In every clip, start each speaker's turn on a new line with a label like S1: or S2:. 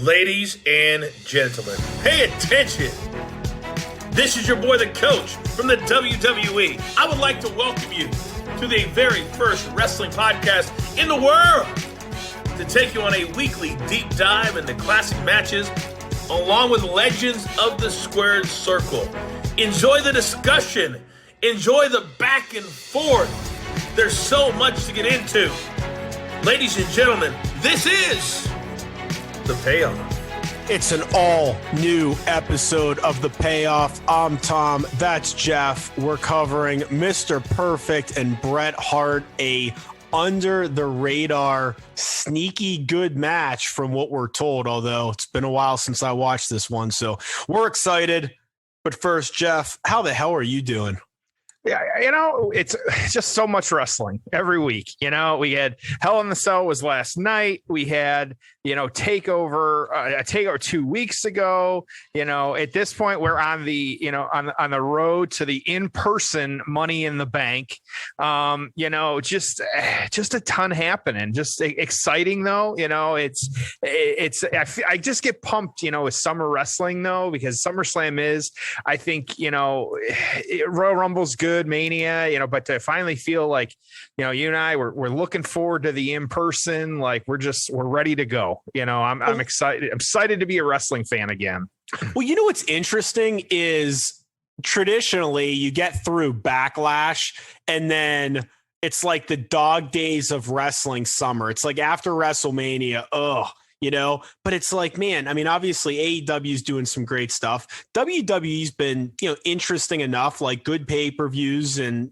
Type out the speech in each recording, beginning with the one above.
S1: Ladies and gentlemen, pay attention. This is your boy, the coach from the WWE. I would like to welcome you to the very first wrestling podcast in the world to take you on a weekly deep dive into classic matches along with legends of the squared circle. Enjoy the discussion. Enjoy the back and forth. There's so much to get into. Ladies and gentlemen, this is The Payoff.
S2: It's an all-new episode of The Payoff. I'm Tom. That's Jeff. We're covering Mr. Perfect and Bret Hart, a under-the-radar, sneaky good match from what we're told, although it's been a while since I watched this one, so we're excited. But first, Jeff, how the hell are you doing?
S3: Yeah, it's just so much wrestling every week. We had Hell in the Cell was last night. We had, Takeover, a Takeover 2 weeks ago. At this point, we're on the, on the road to the in-person Money in the Bank. Just a ton happening. Just exciting though. I just get pumped, with summer wrestling though, because SummerSlam is, I think, Royal Rumble's good. Mania, but to finally feel like, you and I we're looking forward to the in-person, like we're ready to go. I'm excited. I'm excited to be a wrestling fan again.
S2: Well, what's interesting is traditionally you get through Backlash and then it's like the dog days of wrestling summer. It's like after WrestleMania, but it's like, man, I mean, obviously AEW is doing some great stuff. WWE's been, interesting enough, like good pay-per-views and,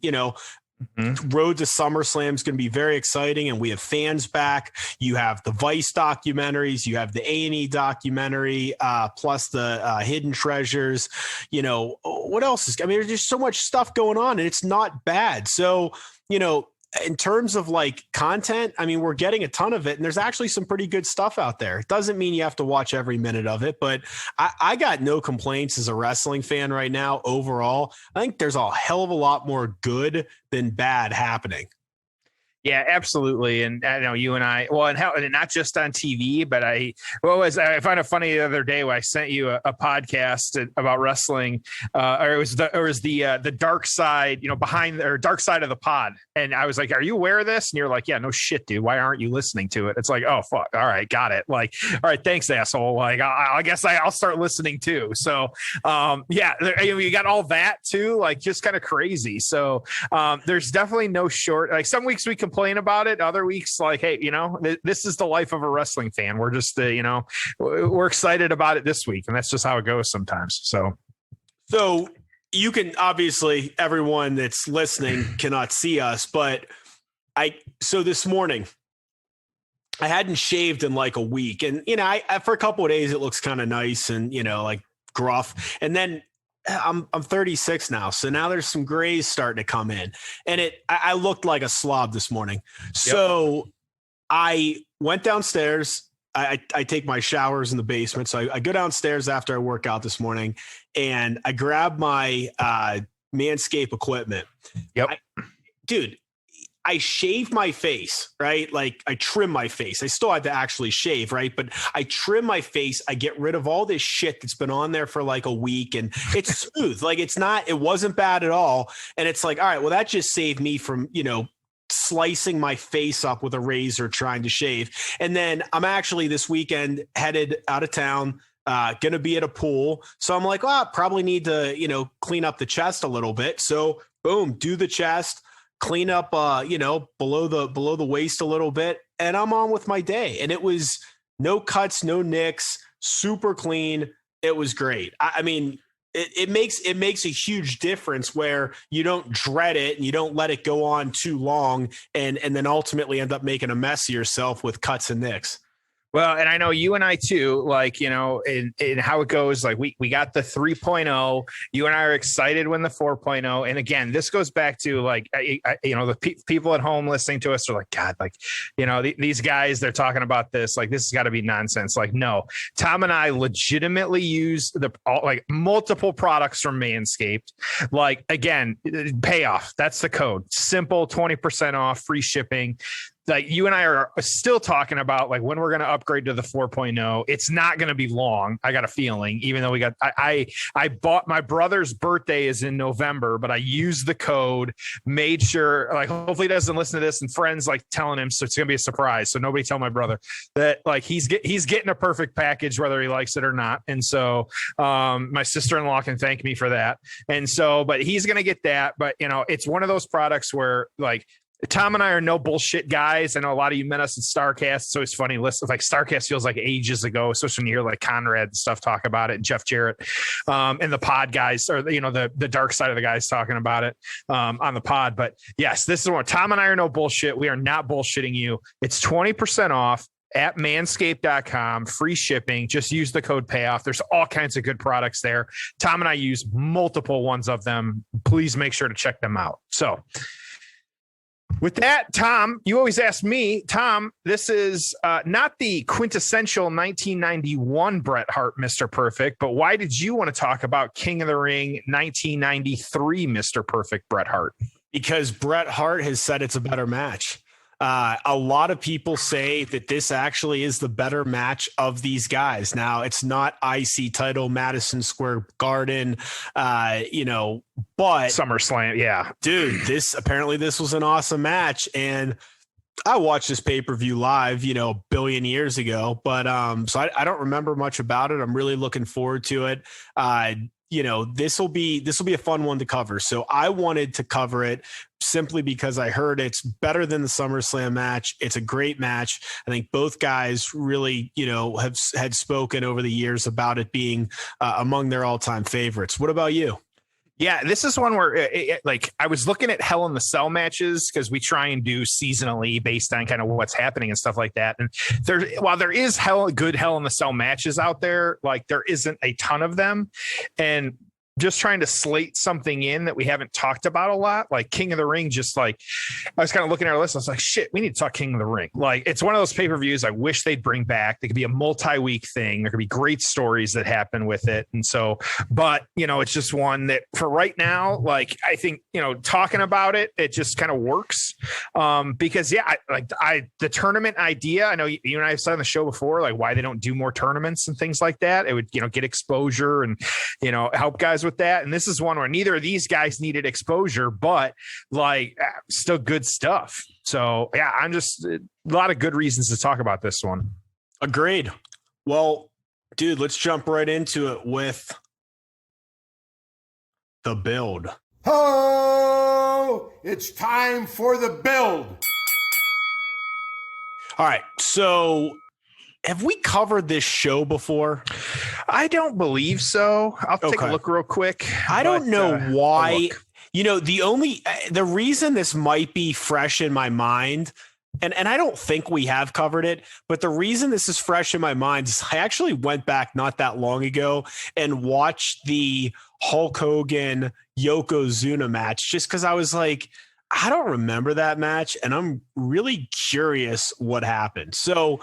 S2: Road to SummerSlam is going to be very exciting. And we have fans back. You have the Vice documentaries, you have the A&E documentary, plus the Hidden Treasures. What else is, there's just so much stuff going on and it's not bad. So, in terms of like content, we're getting a ton of it and there's actually some pretty good stuff out there. It doesn't mean you have to watch every minute of it, but I got no complaints as a wrestling fan right now. Overall, I think there's a hell of a lot more good than bad happening.
S3: Yeah, absolutely. And I know you and I, and not just on TV, but I found it funny the other day when I sent you a podcast about wrestling, or it was the dark side, dark side of the pod. And I was like, are you aware of this? And you're like, yeah, no shit, dude. Why aren't you listening to it? It's like, oh, fuck. All right. Got it. Like, all right. Thanks, asshole. Like, I guess I'll start listening too. So, you got all that too, like just kind of crazy. So there's definitely no short, like some weeks we complain about it. Other weeks, like, hey, this is the life of a wrestling fan. We're just, we're excited about it this week. And that's just how it goes sometimes. So you can obviously, everyone that's listening cannot see us, but so this morning I hadn't shaved in like a week and, I for a couple of days, it looks kind of nice and, like gruff. And then I'm 36 now. So now there's some grays starting to come in and I looked like a slob this morning. So I went downstairs. I take my showers in the basement. So I go downstairs after I work out this morning and I grab my Manscaped equipment. Dude, I shave my face, right? Like I trim my face. I still had to actually shave, right? But I trim my face. I get rid of all this shit that's been on there for like a week and it's smooth. Like it wasn't bad at all. And it's like, all right, well, that just saved me from, slicing my face up with a razor trying to shave. And then I'm actually this weekend headed out of town, going to be at a pool. So I'm like, probably need to, clean up the chest a little bit. So boom, do the chest. Clean up, below the waist a little bit, and I'm on with my day. And it was no cuts, no nicks, super clean. It was great. It makes a huge difference where you don't dread it and you don't let it go on too long, and then ultimately end up making a mess of yourself with cuts and nicks. Well, and I know you and I too, like, in how it goes, like we got the 3.0, you and I are excited when the 4.0. And again, this goes back to like, the people at home listening to us are like, God, like, these guys, they're talking about this, like, this has got to be nonsense. Like, no, Tom and I legitimately use multiple products from Manscaped. Like, again, payoff. That's the code. Simple, 20% off, free shipping. like you and I are still talking about like when we're going to upgrade to the 4.0. It's not going to be long. I got a feeling, even though I bought, my brother's birthday is in November, but I used the code, made sure, like, hopefully he doesn't listen to this and friends like telling him. So it's going to be a surprise. So nobody tell my brother that like he's getting a perfect package, whether he likes it or not. And so my sister-in-law can thank me for that. And so, but he's going to get that. But it's one of those products where like, Tom and I are no bullshit guys. I know a lot of you met us in StarCast. It's always funny. Listen, like StarCast feels like ages ago, especially when you hear like Conrad and stuff talk about it, and Jeff Jarrett, and the pod guys, or the dark side of the guys talking about it on the pod. But yes, this is one. Tom and I are no bullshit. We are not bullshitting you. It's 20% off at manscaped.com, free shipping. Just use the code payoff. There's all kinds of good products there. Tom and I use multiple ones of them. Please make sure to check them out. So, with that, Tom, you always ask me, Tom, this is not the quintessential 1991 Bret Hart, Mr. Perfect, but why did you want to talk about King of the Ring 1993 Mr. Perfect Bret Hart?
S2: Because Bret Hart has said it's a better match. A lot of people say that this actually is the better match of these guys. Now, it's not IC title, Madison Square Garden, but
S3: SummerSlam. Yeah,
S2: dude, this was an awesome match. And I watched this pay-per-view live, a billion years ago, but so I don't remember much about it. I'm really looking forward to it. This will be a fun one to cover. So I wanted to cover it simply because I heard it's better than the SummerSlam match. It's a great match. I think both guys really, had spoken over the years about it being among their all-time favorites. What about you?
S3: Yeah, this is one where I was looking at Hell in the Cell matches because we try and do seasonally based on kind of what's happening and stuff like that. And while there is good Hell in the Cell matches out there, like there isn't a ton of them. And just trying to slate something in that we haven't talked about a lot, like King of the Ring. Just like I was kind of looking at our list, I was like, shit, we need to talk King of the Ring. Like it's one of those pay-per-views I wish they'd bring back. They could be a multi-week thing. There could be great stories that happen with it. And so, but it's just one that for right now, like I think, talking about it, it just kind of works. Because the tournament idea, I know you and I have said on the show before, like why they don't do more tournaments and things like that. It would, get exposure and, help guys with that. And this is one where neither of these guys needed exposure, but like still good stuff. So yeah, I'm just a lot of good reasons to talk about this one.
S2: Agreed. Well, dude, let's jump right into it with the build.
S4: Oh, it's time for the build.
S2: All right. So have we covered this show before?
S3: I don't believe so. I'll take a look real quick.
S2: I don't know why. The reason this might be fresh in my mind, and I don't think we have covered it, but the reason this is fresh in my mind is I actually went back not that long ago and watched the Hulk Hogan Yokozuna match just because I was like, I don't remember that match, and I'm really curious what happened. So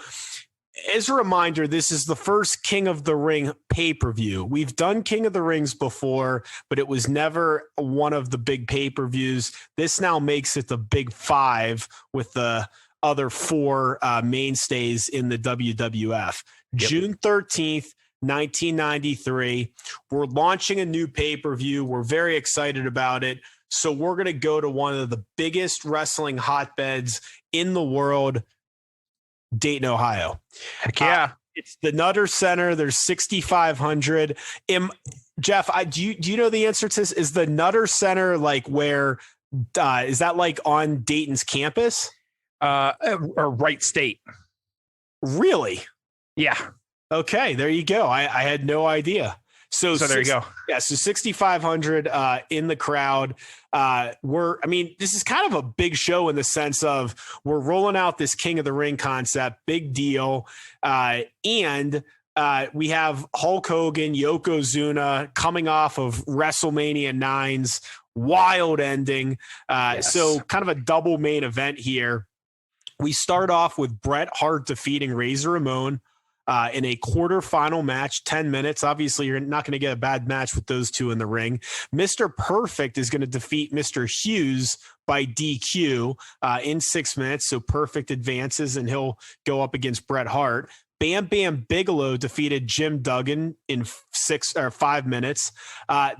S2: as a reminder, this is the first King of the Ring pay-per-view. We've done King of the Rings before, but it was never one of the big pay-per-views. This now makes it the big five with the other four mainstays in the WWF. Yep. June 13th, 1993. We're launching a new pay-per-view. We're very excited about it. So we're going to go to one of the biggest wrestling hotbeds in the world, Dayton, Ohio.
S3: Heck yeah.
S2: It's the Nutter Center. There's 6,500. Jeff, do you know the answer to this? Is the Nutter Center like where, is that like on Dayton's campus?
S3: Or Wright State.
S2: Really?
S3: Yeah.
S2: Okay, there you go. I had no idea. So
S3: there you go.
S2: Yeah, so 6,500 in the crowd. This is kind of a big show in the sense of we're rolling out this King of the Ring concept, big deal. And we have Hulk Hogan, Yokozuna coming off of WrestleMania 9's wild ending.
S3: Yes.
S2: So kind of a double main event here. We start off with Bret Hart defeating Razor Ramon. in a quarterfinal match, 10 minutes. Obviously, you're not going to get a bad match with those two in the ring. Mr. Perfect is going to defeat Mr. Hughes by DQ in 6 minutes. So Perfect advances, and he'll go up against Bret Hart. Bam Bam Bigelow defeated Jim Duggan in 5 minutes.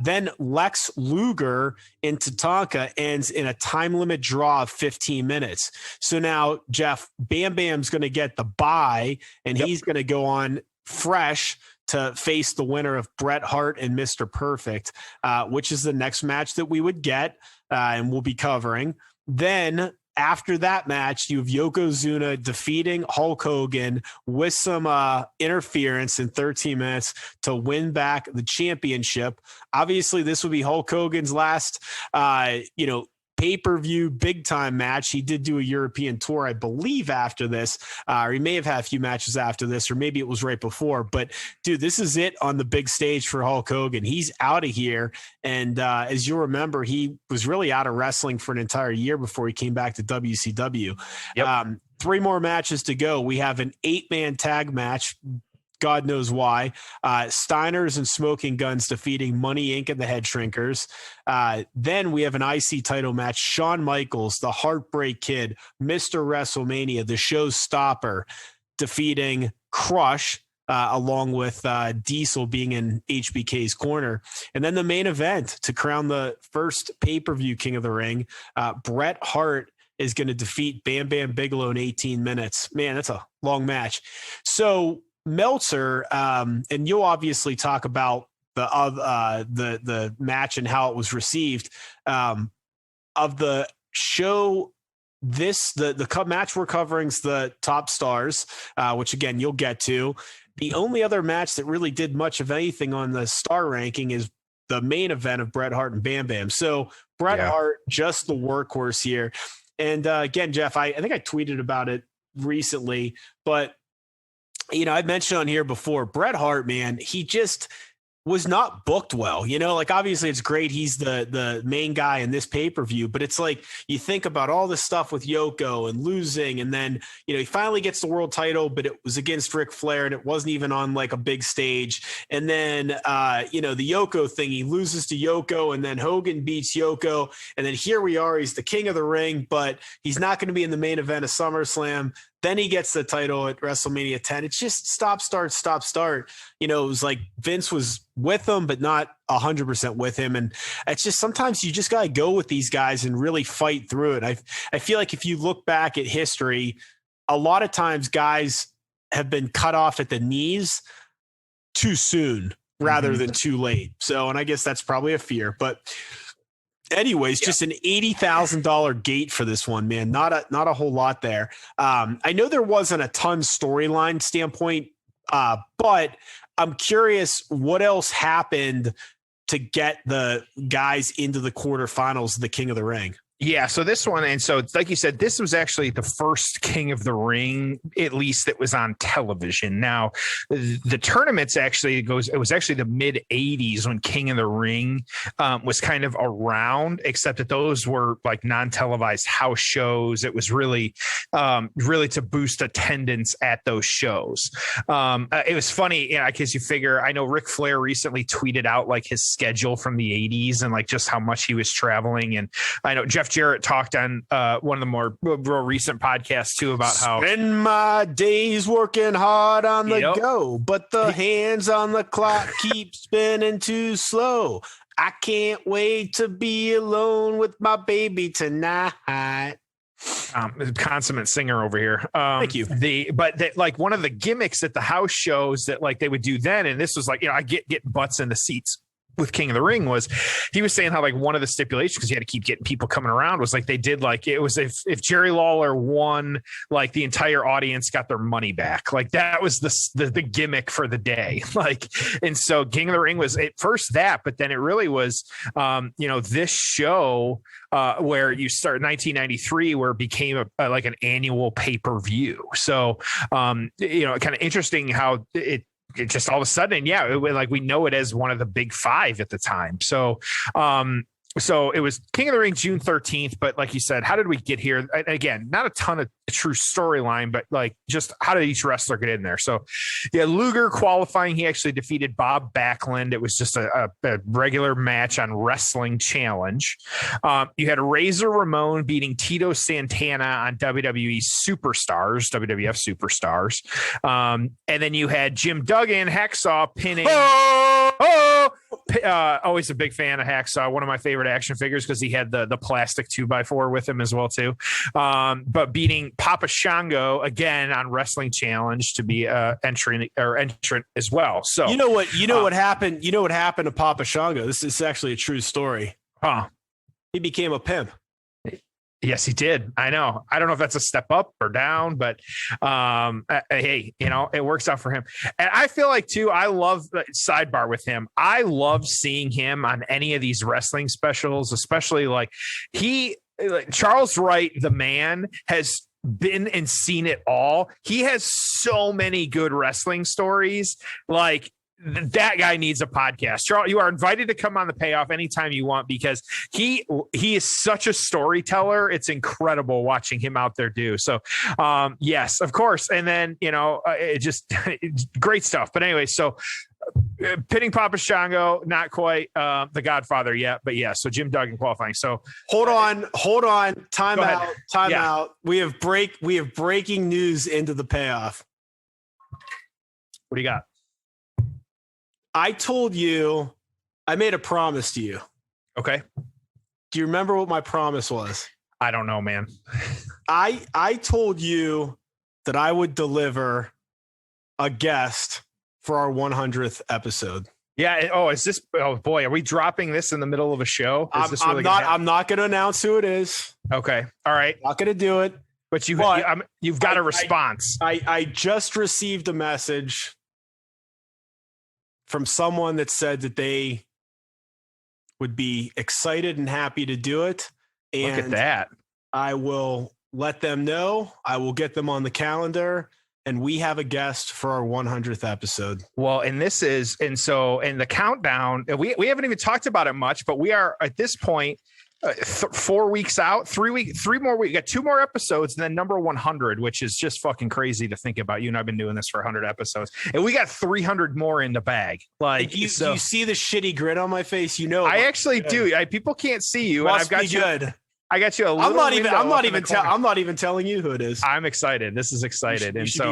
S2: Then Lex Luger in Tatanka ends in a time limit draw of 15 minutes. So now, Jeff, Bam Bam's going to get the bye, and he's going to go on fresh to face the winner of Bret Hart and Mr. Perfect, which is the next match that we would get, and we'll be covering. Then after that match, you have Yokozuna defeating Hulk Hogan with some interference in 13 minutes to win back the championship. Obviously, this would be Hulk Hogan's last, pay-per-view big-time match. He did do a European tour, I believe, after this, or he may have had a few matches after this, or maybe it was right before. But, dude, this is it on the big stage for Hulk Hogan. He's out of here, and as you remember, he was really out of wrestling for an entire year before he came back to WCW.
S3: Yep.
S2: 3 more matches to go. We have an 8-man tag match. God knows why. Steiners and Smoking Guns defeating Money Inc. and the Head Shrinkers. Then we have an IC title match. Shawn Michaels, the Heartbreak Kid, Mr. WrestleMania, the showstopper, defeating Crush, along with Diesel being in HBK's corner. And then the main event to crown the first pay-per-view King of the Ring, Bret Hart is going to defeat Bam Bam Bigelow in 18 minutes. Man, that's a long match. So Meltzer, and you'll obviously talk about the match and how it was received, of the show. The cup match we're covering is the Top Stars, which again you'll get to. The only other match that really did much of anything on the star ranking is the main event of Bret Hart and Bam Bam. So Bret Hart, just the workhorse here. And again, Jeff, I think I tweeted about it recently, but I've mentioned on here before, Bret Hart, man, he just was not booked well. Obviously it's great he's the main guy in this pay-per-view, but it's like you think about all this stuff with Yoko and losing, and then he finally gets the world title, but it was against Ric Flair and it wasn't even on like a big stage. And then the Yoko thing, he loses to Yoko, and then Hogan beats Yoko, and then here we are, he's the King of the Ring, but he's not going to be in the main event of SummerSlam. Then he gets the title at WrestleMania 10. It's just stop, start, stop, start. It was like Vince was with him, but not 100% with him. And it's just sometimes you just got to go with these guys and really fight through it. I feel like if you look back at history, a lot of times guys have been cut off at the knees too soon rather than too late. So, and I guess that's probably a fear. But anyways, just an $80,000 gate for this one, man. Not a whole lot there. I know there wasn't a ton storyline standpoint, but I'm curious what else happened to get the guys into the quarterfinals of the King of the Ring.
S3: Yeah, so this one, and so like you said, this was actually the first King of the Ring, at least that was on television. Now, the tournaments it was actually the mid 80s when King of the Ring was kind of around, except that those were like non-televised house shows. It was really to boost attendance at those shows. It was funny, because you figure, I know Ric Flair recently tweeted out like his schedule from the 80s and like just how much he was traveling. And I know Jeff Jarrett talked on one of the more recent podcasts too about how
S2: spend my days working hard on the go, but the hands on the clock keep spinning too slow. I can't wait to be alone with my baby tonight.
S3: Consummate singer over here.
S2: Thank you.
S3: Like one of the gimmicks at the house shows that like they would do then, and this was like, I get butts in the seats with King of the Ring, was he was saying how like one of the stipulations, because he had to keep getting people coming around, was like they did like it was if Jerry Lawler won, like the entire audience got their money back. Like that was the gimmick for the day. Like, and so King of the Ring was at first that, but then it really was this show where you start 1993 where it became like an annual pay-per-view. So kind of interesting how it just all of a sudden, like we know it as one of the big five at the time. So, So it was King of the Ring June 13th, but like you said, how did we get here? Again, not a ton of true storyline, but like just how did each wrestler get in there? So yeah, Luger qualifying, he actually defeated Bob Backlund. It was just a regular match on Wrestling Challenge. You had Razor Ramon beating Tito Santana on WWE Superstars, WWF Superstars. And then you had Jim Duggan, Hacksaw pinning. Always a big fan of Hacksaw, one of my favorite action figures because he had the plastic 2x4 with him as well too. But beating Papa Shango again on Wrestling Challenge to be entrant as well. So
S2: what happened? You know what happened to Papa Shango? This is actually a true story. He became a pimp.
S3: Yes, he did. I know. I don't know if that's a step up or down, but hey, it works out for him. And I feel like too, I love sidebar with him. I love seeing him on any of these wrestling specials, especially like Charles Wright, the man, has been and seen it all. He has so many good wrestling stories. Like, that guy needs a podcast. Charles, you are invited to come on the Payoff anytime you want because he is such a storyteller. It's incredible watching him out there do. So, yes, of course. And then, it just great stuff. But anyway, so pitting Papa Shango, not quite the Godfather yet, but yeah. So Jim Duggan qualifying. So
S2: hold on. Time out. We have breaking news into the Payoff.
S3: What do you got?
S2: I told you, I made a promise to you.
S3: Okay.
S2: Do you remember what my promise was?
S3: I don't know, man.
S2: I told you that I would deliver a guest for our 100th episode.
S3: Yeah. Oh, is this? Oh boy, are we dropping this in the middle of a show?
S2: I'm not going to announce who it is.
S3: Okay. All right.
S2: Not going to do it.
S3: But you've got a response.
S2: I just received a message from someone that said that they would be excited and happy to do it. And
S3: look at that.
S2: I will let them know. I will get them on the calendar, and we have a guest for our 100th episode.
S3: Well, and the countdown, we haven't even talked about it much, but we are at this point 4 weeks out, 3 more weeks. We got 2 more episodes, and then number 100, which is just fucking crazy to think about. You and I've been doing this for 100 episodes, and we got 300 more in the bag. Like,
S2: do you see the shitty grin on my face?
S3: I actually do. People can't see you,
S2: and
S3: I've got you.
S2: Good.
S3: I got you a little.
S2: I'm not even telling you who it is.
S3: I'm excited. This is excited,
S2: you should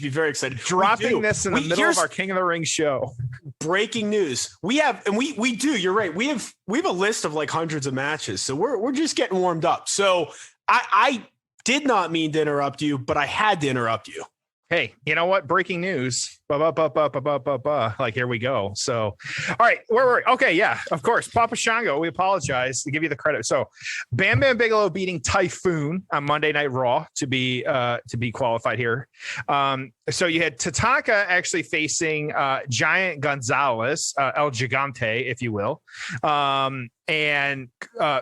S2: be very excited.
S3: Dropping this in the middle of our King of the Ring show.
S2: Breaking news. We do. You're right. We have a list of like hundreds of matches, so we're just getting warmed up. So I did not mean to interrupt you, but I had to interrupt you.
S3: Hey, you know what? Breaking news. Like, here we go. So, all right. Okay. Yeah, of course. Papa Shango, we apologize to give you the credit. So Bam Bam Bigelow beating Typhoon on Monday Night Raw to be qualified here. So you had Tatanka actually facing Giant Gonzalez, El Gigante, if you will. And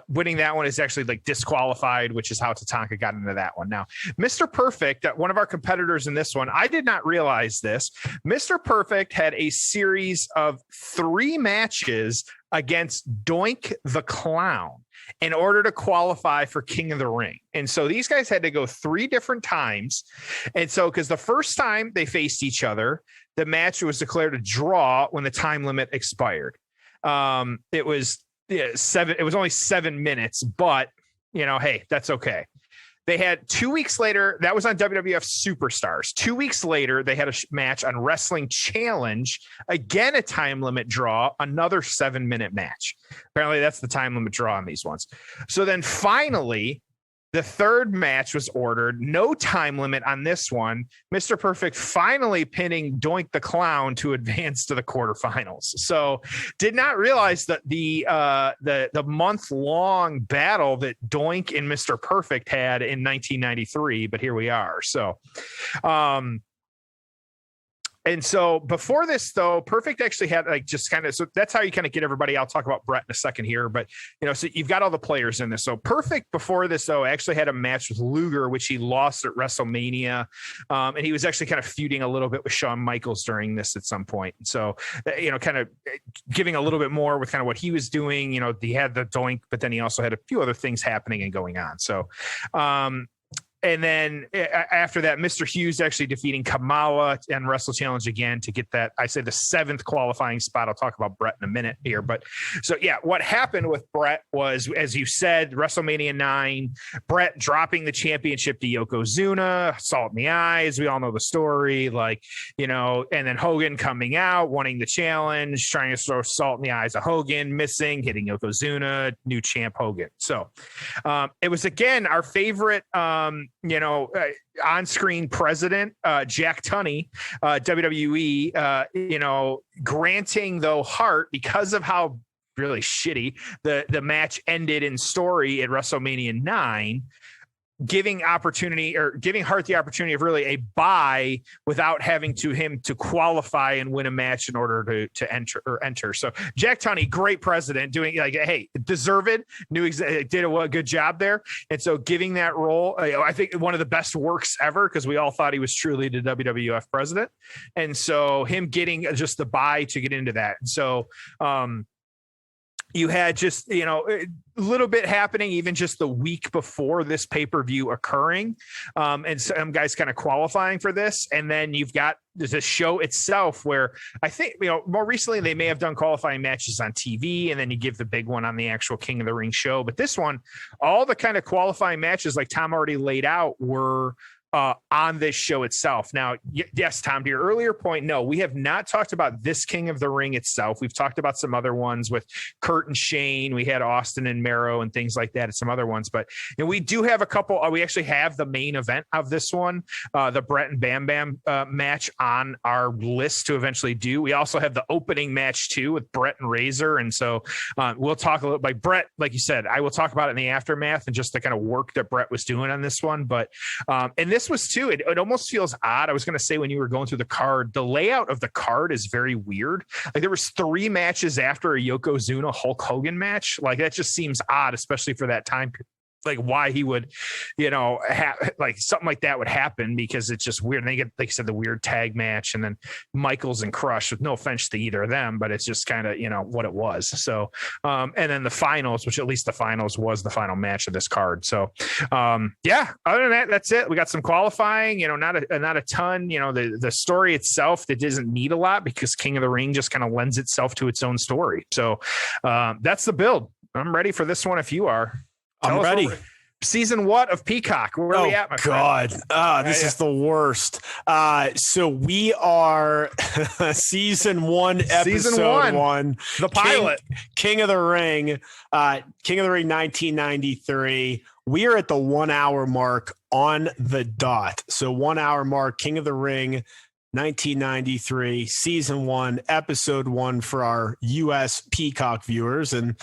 S3: winning that one is actually like disqualified, which is how Tatanka got into that one. Now, Mr. Perfect, one of our competitors in this one, I did not realize this. Mr. Perfect had a series of 3 matches against Doink the Clown in order to qualify for King of the Ring. And so these guys had to go 3 different times. And so, because the first time they faced each other, the match was declared a draw when the time limit expired. It was only 7 minutes, but hey, that's okay. They had 2 weeks later, that was on WWF Superstars. 2 weeks later, they had a match on Wrestling Challenge, again, a time limit draw, another 7-minute match. Apparently that's the time limit draw on these ones. So then finally, the third match was ordered. No time limit on this one. Mr. Perfect finally pinning Doink the Clown to advance to the quarterfinals. So did not realize that the month-long battle that Doink and Mr. Perfect had in 1993, but here we are. So And so before this, though, Perfect actually had like just kind of, so that's how you kind of get everybody. I'll talk about Bret in a second here, but so you've got all the players in this. So Perfect before this, though, actually had a match with Luger, which he lost at WrestleMania. And he was actually kind of feuding a little bit with Shawn Michaels during this at some point. So, kind of giving a little bit more with kind of what he was doing. He had the doink, but then he also had a few other things happening and going on. So, and then after that, Mr. Hughes actually defeating Kamala and Wrestle Challenge again to get that, I say, the 7th qualifying spot. I'll talk about Bret in a minute here. But so, yeah, what happened with Bret was, as you said, WrestleMania 9, Bret dropping the championship to Yokozuna, salt in the eyes. We all know the story, and then Hogan coming out, wanting the challenge, trying to throw salt in the eyes of Hogan, missing, hitting Yokozuna, new champ Hogan. So it was, again, our favorite, on-screen president, Jack Tunney, WWE, granting, though, Hart, because of how really shitty the match ended in story at WrestleMania 9, giving Hart the opportunity of really a bye without having him to qualify and win a match in order to enter. So Jack Tunney, great president, doing deserved, did a good job there. And so giving that role, I think one of the best works ever, because we all thought he was truly the WWF president. And so him getting just the bye to get into that. And so, you had just, a little bit happening even just the week before this pay-per-view occurring, and some guys kind of qualifying for this. And then you've got the show itself where I think, more recently they may have done qualifying matches on TV, and then you give the big one on the actual King of the Ring show. But this one, all the kind of qualifying matches, like Tom already laid out, were on this show itself. Now, yes, Tom, to your earlier point, no, we have not talked about this King of the Ring itself. We've talked about some other ones with Kurt and Shane. We had Austin and Mero and things like that, and some other ones. But we do have a couple. We actually have the main event of this one, the Bret and Bam Bam match, on our list to eventually do. We also have the opening match too with Bret and Razor, and so we'll talk a little. Like Bret, like you said, I will talk about it in the aftermath and just the kind of work that Bret was doing on this one. But and this was too, it almost feels odd. I was going to say, when you were going through the card, the layout of the card is very weird. Like there was 3 matches after a Yokozuna Hulk Hogan match. Like that just seems odd, especially for that time period. Like why he would, like something like that would happen, because it's just weird. And they get, like you said, the weird tag match, and then Michaels and Crush, with no offense to either of them, but it's just kind of, what it was. So, and then the finals, which at least the finals was the final match of this card. So, yeah, other than that, that's it. We got some qualifying, not a ton, the story itself that doesn't need a lot, because King of the Ring just kind of lends itself to its own story. So, that's the build. I'm ready for this one if you are.
S2: I'm ready.
S3: Season what of Peacock? Where are we at, my
S2: God. This is the worst. So we are season 1, episode 1.
S3: The pilot.
S2: King of the Ring. King of the Ring 1993. We are at the 1 hour mark on the dot. So 1 hour mark, King of the Ring 1993, season 1, episode 1 for our US Peacock viewers, and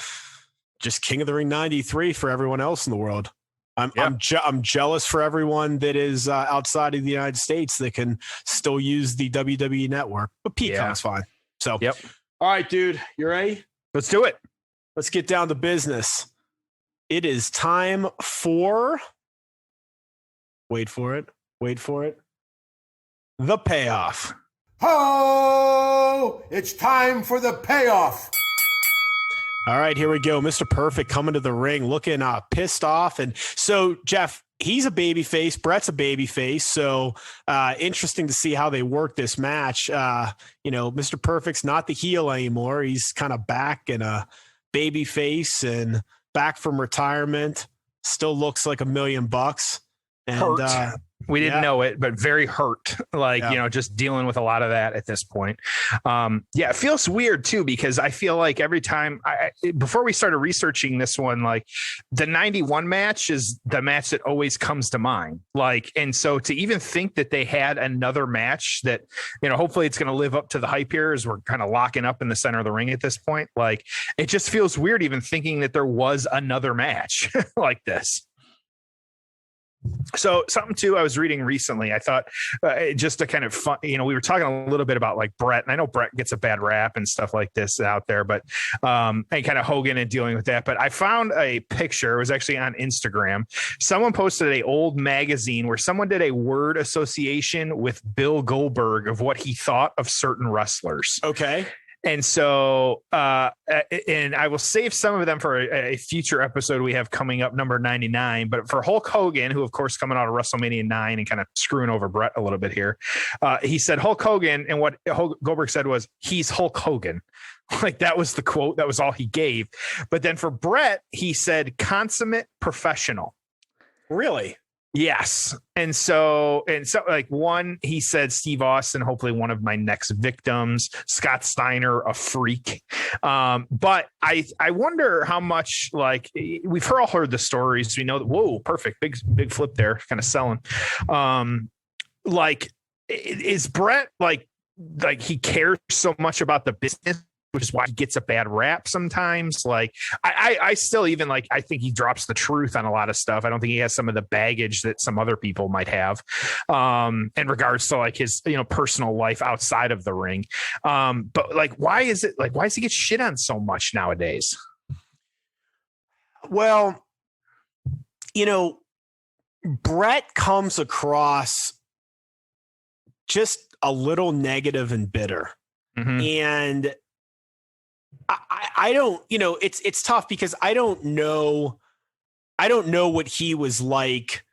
S2: just King of the Ring 93 for everyone else in the world. I'm jealous for everyone that is outside of the United States that can still use the WWE network, but Peacock's fine. So, all right, dude, you ready?
S3: Let's do it.
S2: Let's get down to business. It is time for, wait for it, the payoff.
S4: Ho! It's time for the payoff.
S2: All right, here we go. Mr. Perfect coming to the ring, looking pissed off. And so, Jeff, he's a babyface. Bret's a babyface. So interesting to see how they work this match. Mr. Perfect's not the heel anymore. He's kind of back in a babyface and back from retirement. Still looks like $1 million. And
S3: hurt. We didn't know it, but very hurt. Just dealing with a lot of that at this point. It feels weird too, because I feel like every time before we started researching this one, like the 91 match is the match that always comes to mind. And so to even think that they had another match that, hopefully it's going to live up to the hype here as we're kind of locking up in the center of the ring at this point. Like it just feels weird even thinking that there was another match like this. So something too, I was reading recently, I thought just to kind of fun, we were talking a little bit about like Bret, and I know Bret gets a bad rap and stuff like this out there, but and kind of Hogan and dealing with that. But I found a picture, it was actually on Instagram. Someone posted a old magazine where someone did a word association with Bill Goldberg of what he thought of certain wrestlers.
S2: Okay.
S3: And so, and I will save some of them for a future episode we have coming up, number 99. But for Hulk Hogan, who, of course, coming out of WrestleMania 9 and kind of screwing over Bret a little bit here, he said Hulk Hogan, and what Goldberg said was, he's Hulk Hogan. Like, that was the quote. That was all he gave. But then for Bret, he said consummate professional.
S2: Really?
S3: Yes. And so like one, he said Steve Austin, hopefully one of my next victims, Scott Steiner, a freak. But I wonder how much, like, we've all heard the stories. We know that, whoa, perfect. Big flip there, kind of selling. Like, is Bret like he cares so much about the business, which is why he gets a bad rap sometimes? Like, I still, even like, I think he drops the truth on a lot of stuff. I don't think he has some of the baggage that some other people might have in regards to like his, personal life outside of the ring. But like, why does he get shit on so much nowadays?
S2: Well, Bret comes across just a little negative and bitter.
S3: Mm-hmm.
S2: And I don't, it's tough because I don't know what he was like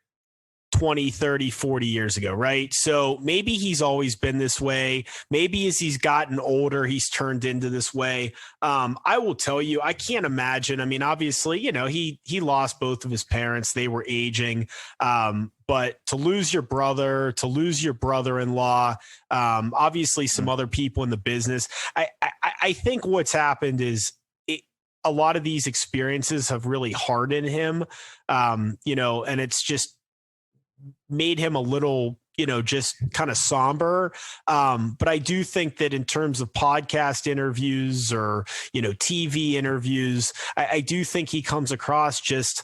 S2: 20, 30, 40 years ago, right? So maybe he's always been this way. Maybe as he's gotten older, he's turned into this way. I will tell you, I can't imagine. I mean, obviously, he lost both of his parents. They were aging. But to lose your brother, to lose your brother-in-law, obviously some other people in the business, I think what's happened is a lot of these experiences have really hardened him, and it's just made him a little, just kind of somber. But I do think that in terms of podcast interviews or, TV interviews, I do think he comes across just,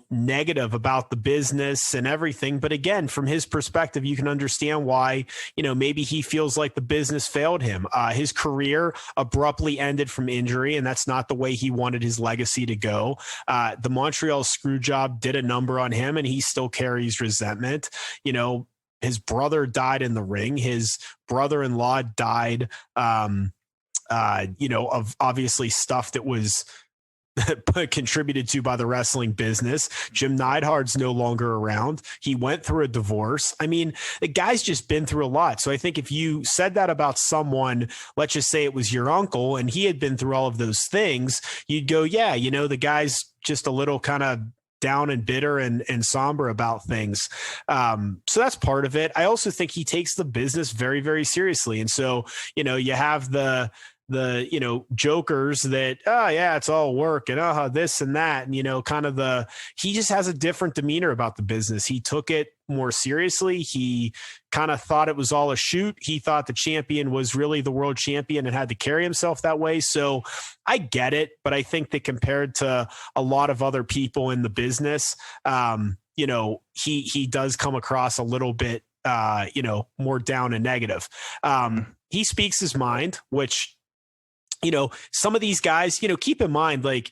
S2: negative about the business and everything. But again, from his perspective, you can understand why, maybe he feels like the business failed him. His career abruptly ended from injury, and that's not the way he wanted his legacy to go. The Montreal Screwjob did a number on him, and he still carries resentment. His brother died in the ring. His brother-in-law died, of obviously stuff that was contributed to by the wrestling business. Jim Neidhart's no longer around. He went through a divorce. I mean, the guy's just been through a lot. So I think if you said that about someone, let's just say it was your uncle and he had been through all of those things, you'd go, yeah, the guy's just a little kind of down and bitter and somber about things. So that's part of it. I also think he takes the business very, very seriously. And so, you have the jokers that, oh yeah, it's all work and this and that. And, he just has a different demeanor about the business. He took it more seriously. He kind of thought it was all a shoot. He thought the champion was really the world champion and had to carry himself that way. So I get it, but I think that compared to a lot of other people in the business, he does come across a little bit, more down and negative. He speaks his mind, which, some of these guys, keep in mind, like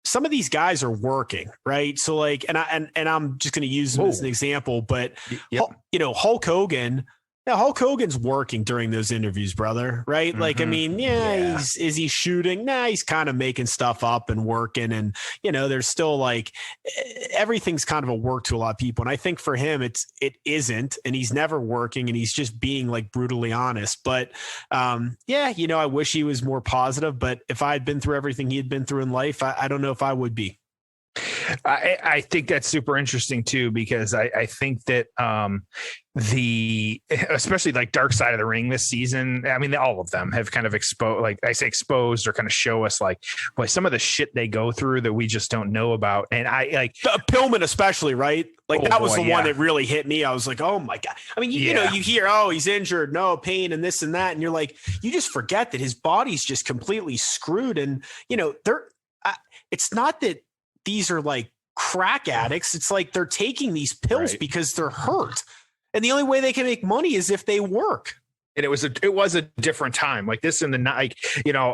S2: some of these guys are working, right? So like, and I'm just going to use him as an example, but
S3: yep.
S2: Hulk Hogan, Hulk Hogan's working during those interviews, brother, right? Mm-hmm. Like, I mean, is he shooting? Nah, he's kind of making stuff up and working. And, there's still like, everything's kind of a work to a lot of people. And I think for him, it isn't, and he's never working and he's just being like brutally honest. But I wish he was more positive, but if I had been through everything he had been through in life, I don't know if I would be.
S3: I think that's super interesting too, because I think that especially like Dark Side of the Ring this season, I mean, all of them have kind of exposed or kind of show us like some of the shit they go through that we just don't know about. And I like
S2: Pillman especially, right? Like that was the one that really hit me. I was like, oh my God. I mean, you hear, oh, he's injured, no pain and this and that. And you're like, you just forget that his body's just completely screwed. And, it's not that these are like crack addicts. It's like they're taking these pills
S3: Right.
S2: because they're hurt. And the only way they can make money is if they work.
S3: And it was a different time like this in the like,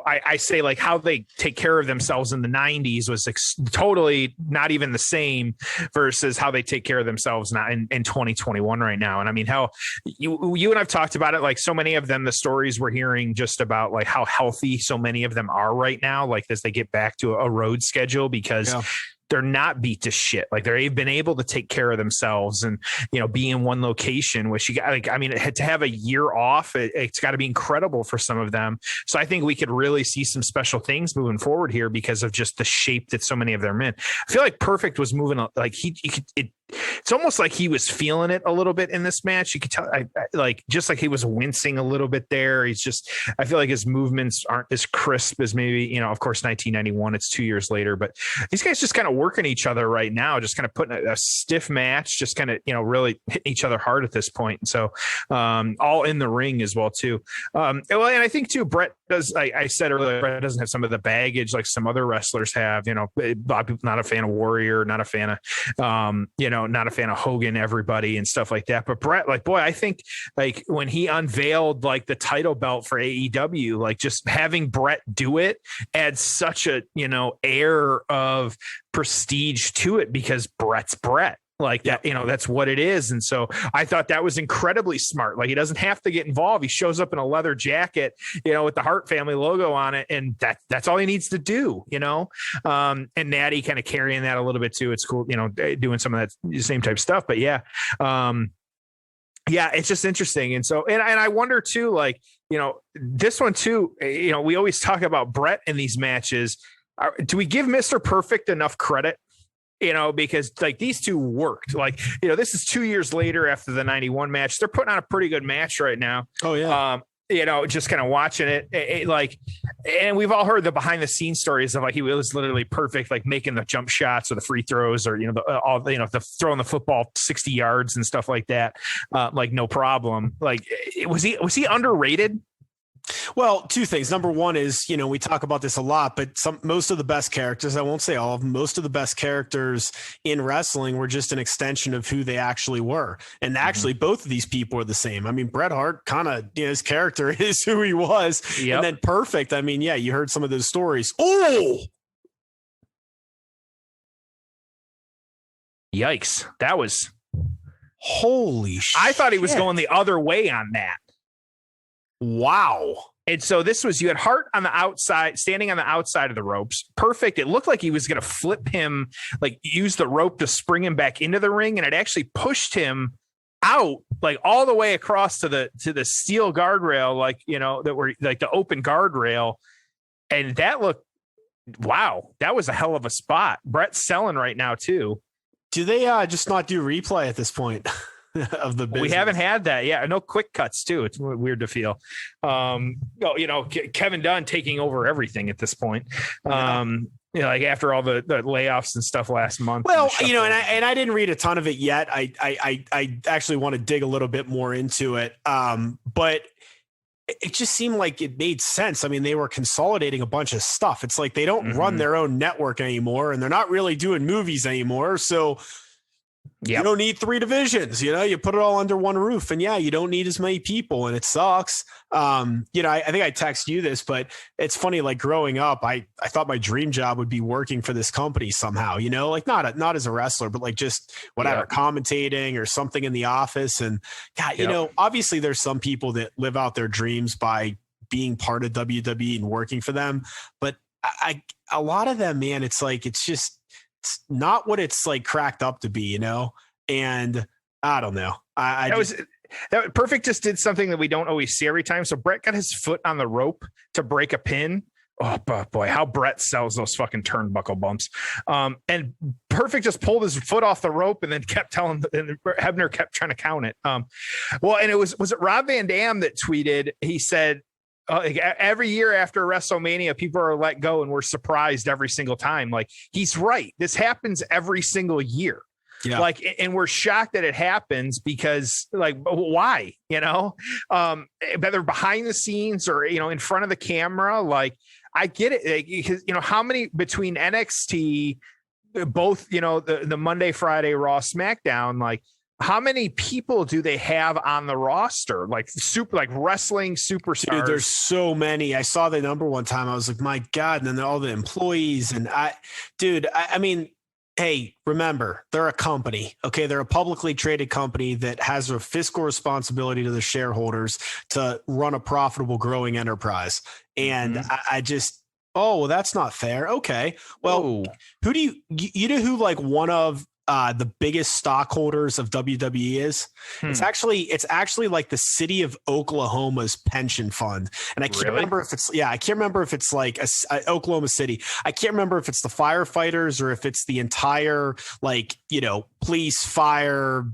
S3: I say like how they take care of themselves in the 90s was totally not even the same versus how they take care of themselves now in 2021 right now. And I mean, how you and I've talked about it, like so many of them, the stories we're hearing just about like how healthy so many of them are right now, like as they get back to a road schedule because they're not beat to shit. Like they've been able to take care of themselves and, be in one location, which you got, like, I mean, to have a year off, it's got to be incredible for some of them. So I think we could really see some special things moving forward here because of just the shape that so many of them in. I feel like Perfect was moving like it's almost like he was feeling it a little bit in this match. You could tell, just like he was wincing a little bit there. I feel like his movements aren't as crisp as maybe, of course, 1991, it's 2 years later, but these guys just kind of working each other right now, just kind of putting a stiff match, just kind of, really hitting each other hard at this point. So all in the ring as well, too. And I think, too, Bret does, I said earlier, Bret doesn't have some of the baggage like some other wrestlers have, a lot of people not a fan of Warrior, not a fan of, not a fan of Hogan, everybody and stuff like that. But Bret, like, boy, I think like when he unveiled like the title belt for AEW, like just having Bret do it adds such a, air of prestige to it because Bret's Bret. Like that, that's what it is. And so I thought that was incredibly smart. Like he doesn't have to get involved. He shows up in a leather jacket, with the Hart family logo on it. And that's all he needs to do, and Natty kind of carrying that a little bit too. It's cool, doing some of that same type stuff, but yeah. It's just interesting. And so, and I wonder too, like, this one too, we always talk about Bret in these matches. Do we give Mr. Perfect enough credit? Because like these two worked like, this is 2 years later after the 91 match. They're putting on a pretty good match right now.
S2: Oh yeah.
S3: Just kind of watching it like, and we've all heard the behind the scenes stories of like, he was literally perfect, like making the jump shots or the free throws or, the throwing the football 60 yards and stuff like that. Like no problem. Like, was he underrated?
S2: Well, two things. Number one is, we talk about this a lot, but most of the best characters, I won't say all of them, most of the best characters in wrestling were just an extension of who they actually were. And actually, both of these people are the same. I mean, Bret Hart kind of, his character is who he was. Yep. And then Perfect. I mean, yeah, you heard some of those stories. Oh,
S3: yikes. That was
S2: holy shit.
S3: I thought he was going the other way on that.
S2: Wow.
S3: And so this was, you had Hart on the outside, standing on the outside of the ropes. Perfect. It looked like he was going to flip him, like use the rope to spring him back into the ring. And it actually pushed him out like all the way across to the steel guardrail, like, that were like the open guardrail. And that looked, wow, that was a hell of a spot. Bret's selling right now too.
S2: Do they just not do replay at this point? Of the business.
S3: We haven't had that. Yeah. No quick cuts too. It's weird to feel, Kevin Dunn taking over everything at this point. Like after all the layoffs and stuff last month.
S2: Well, and I didn't read a ton of it yet. I actually want to dig a little bit more into it. But it just seemed like it made sense. I mean, they were consolidating a bunch of stuff. It's like they don't run their own network anymore and they're not really doing movies anymore. So you don't need three divisions, you put it all under one roof and you don't need as many people and it sucks. I think I texted you this, but it's funny, like growing up, I thought my dream job would be working for this company somehow, like not as a wrestler, but like just whatever, commentating or something in the office. And God, obviously there's some people that live out their dreams by being part of WWE and working for them. But a lot of them, man, it's like, it's not what it's like cracked up to be, and I don't know.
S3: That Perfect just did something that we don't always see every time. So Bret got his foot on the rope to break a pin. Oh boy, how Bret sells those fucking turnbuckle bumps. And Perfect just pulled his foot off the rope and then kept telling, and Hebner kept trying to count it. And it was it Rob Van Dam that tweeted, he said, every year after WrestleMania, people are let go and we're surprised every single time. Like he's right. This happens every single year. Yeah. Like, and we're shocked that it happens because like, why, whether behind the scenes or, in front of the camera, like I get it. Like, because, how many between NXT, both, the Monday, Friday, Raw, SmackDown, like how many people do they have on the roster? Like wrestling superstars.
S2: Dude, there's so many. I saw the number one time. I was like, my God. And then all the employees and I mean, hey, remember, they're a company. Okay. They're a publicly traded company that has a fiscal responsibility to the shareholders to run a profitable, growing enterprise. And I just, oh, well, that's not fair. Okay. Well, who do you know who like one of the biggest stockholders of WWE is? It's actually like the city of Oklahoma's pension fund. And I can't remember if it's like Oklahoma City. I can't remember if it's the firefighters or if it's the entire police, fire,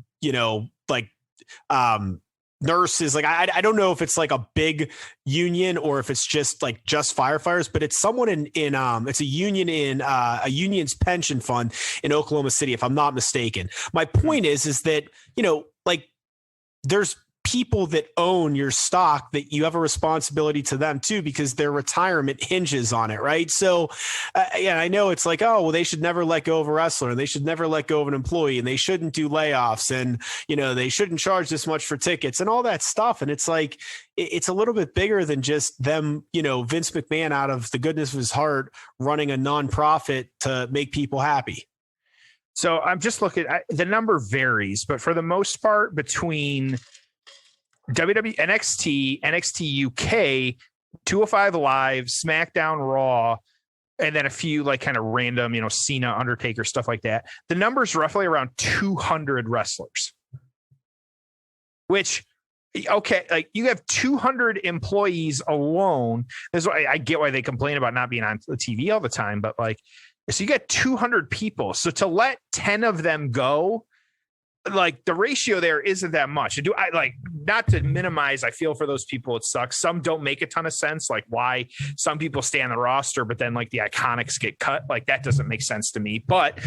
S2: nurses. Like I don't know if it's like a big union or if it's just firefighters, but it's someone in it's a union in a union's pension fund in Oklahoma City, if I'm not mistaken. My point is that there's people that own your stock that you have a responsibility to them too, because their retirement hinges on it. Right. So I know it's like, oh, well, they should never let go of a wrestler and they should never let go of an employee and they shouldn't do layoffs and, they shouldn't charge this much for tickets and all that stuff. And it's like, it's a little bit bigger than just them, Vince McMahon out of the goodness of his heart running a nonprofit to make people happy.
S3: So I'm just looking at the number varies, but for the most part between WWE, NXT UK, 205 Live, SmackDown, Raw, and then a few kind of random, Cena, Undertaker, stuff like that. The number's roughly around 200 wrestlers, which, okay, you have 200 employees alone. That's why I get why they complain about not being on the TV all the time, but so you got 200 people. So to let 10 of them go, the ratio there isn't that much. Not to minimize, I feel for those people, it sucks. Some don't make a ton of sense, like why some people stay on the roster, but then the iconics get cut. That doesn't make sense to me. But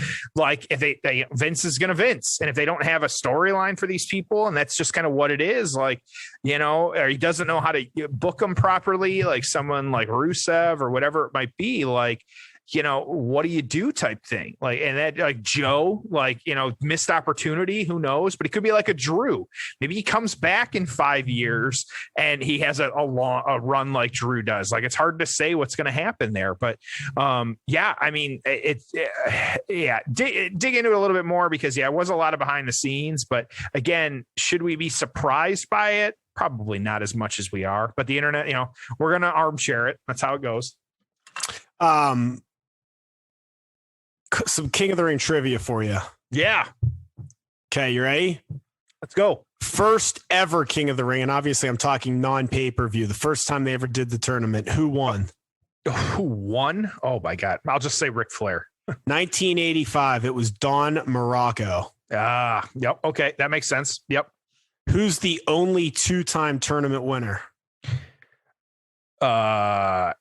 S3: if they Vince is going to Vince, and if they don't have a storyline for these people, and that's just kind of what it is, or he doesn't know how to book them properly, like someone like Rusev or whatever it might be, what do you do type thing? And that Joe, missed opportunity, who knows, but it could be like a Drew. Maybe he comes back in 5 years and he has a run like Drew does. It's hard to say what's going to happen there, but dig into it a little bit more because it was a lot of behind the scenes, but again, should we be surprised by it? Probably not as much as we are, but the internet, we're going to armchair it. That's how it goes.
S2: Some King of the Ring trivia for you.
S3: Yeah.
S2: Okay, you ready?
S3: Let's go.
S2: First ever King of the Ring, and obviously I'm talking non-pay-per-view. The first time they ever did the tournament. Who won?
S3: Who won? Oh my God. I'll just say Ric Flair.
S2: 1985. It was Don Morocco.
S3: Yep. Okay. That makes sense. Yep.
S2: Who's the only two-time tournament winner?
S3: I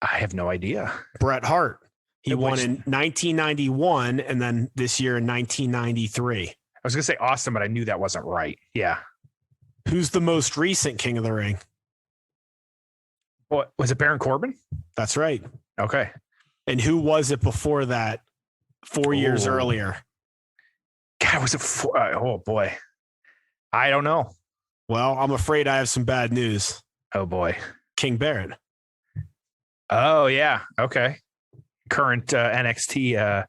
S3: have no idea.
S2: Bret Hart. He won in 1991 and then this year in 1993. I
S3: was going to say Austin, but I knew that wasn't right. Yeah.
S2: Who's the most recent King of the Ring?
S3: What was it? Baron Corbin?
S2: That's right.
S3: Okay.
S2: And who was it before that? 4 years earlier.
S3: God, was it oh boy. I don't know.
S2: Well, I'm afraid I have some bad news.
S3: Oh boy.
S2: King Barrett.
S3: Oh yeah. Okay. Current NXT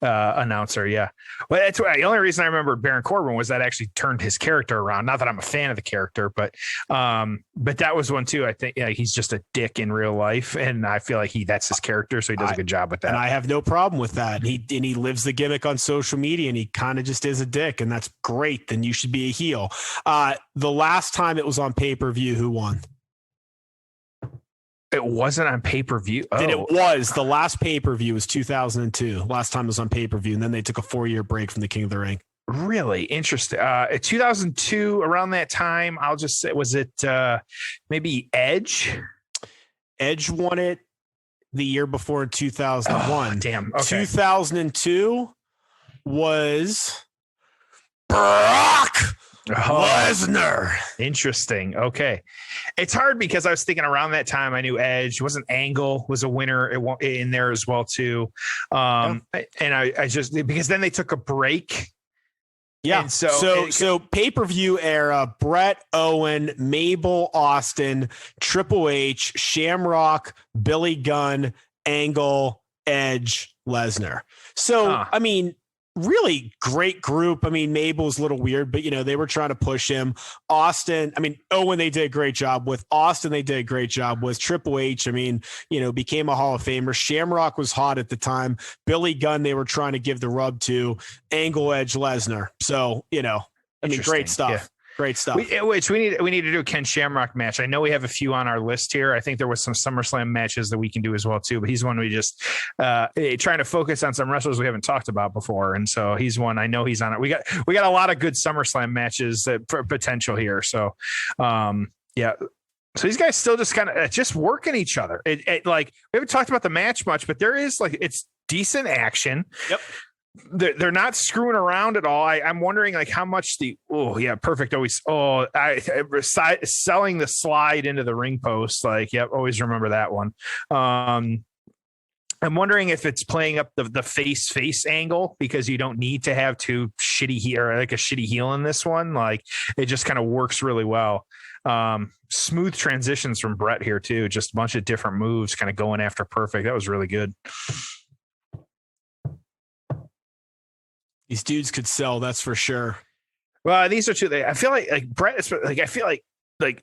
S3: announcer. Yeah. Well, that's why the only reason I remember Baron Corbin was that actually turned his character around. Not that I'm a fan of the character, but that was one too. I think he's just a dick in real life. And I feel like that's his character. So he does a good job with that.
S2: And I have no problem with that. And he lives the gimmick on social media and he kind of just is a dick. And that's great. Then you should be a heel. The last time it was on pay-per-view, who won?
S3: It wasn't on pay-per-view.
S2: And it was. The last pay-per-view was 2002. Last time it was on pay-per-view. And then they took a 4-year break from the King of the Ring.
S3: Really interesting. 2002, around that time, I'll just say, was it maybe Edge?
S2: Edge won it the year before in 2001.
S3: Oh, damn. Okay.
S2: 2002 was Brock Lesnar.
S3: Interesting. Okay. It's hard because I was thinking around that time I knew Edge wasn't Angle was a winner in there as well too. And I just because then they took a break.
S2: Yeah.
S3: And
S2: so pay-per-view era, Bret, Owen, Mabel, Austin, Triple H, Shamrock, Billy Gunn, Angle, Edge, Lesnar. So, I mean, really great group. I mean, Mabel's a little weird, but they were trying to push him. Austin, I mean, Owen, they did a great job with. Austin, they did a great job with. Triple H, I mean, became a Hall of Famer. Shamrock was hot at the time. Billy Gunn, they were trying to give the rub to. Angle, Edge, Lesnar. So, I mean, great stuff. Yeah. Great stuff.
S3: Which we need to do a Ken Shamrock match. I know we have a few on our list here. I think there was some SummerSlam matches that we can do as well too. But he's one we just trying to focus on some wrestlers we haven't talked about before, and so he's one I know he's on it. We got a lot of good SummerSlam matches for potential here. So, yeah. So these guys still just kind of just working each other. Like we haven't talked about the match much, but there is it's decent action.
S2: Yep.
S3: They're not screwing around at all. I'm wondering how much perfect always selling the slide into the ring post, always remember that one. I'm wondering if it's playing up the face angle because you don't need to have two shitty heel or a shitty heel in this one. It just kind of works really well. Smooth transitions from Bret here too, just a bunch of different moves kind of going after Perfect. That was really good.
S2: These dudes could sell, that's for sure.
S3: Well, these are two. I feel like Bret is I feel like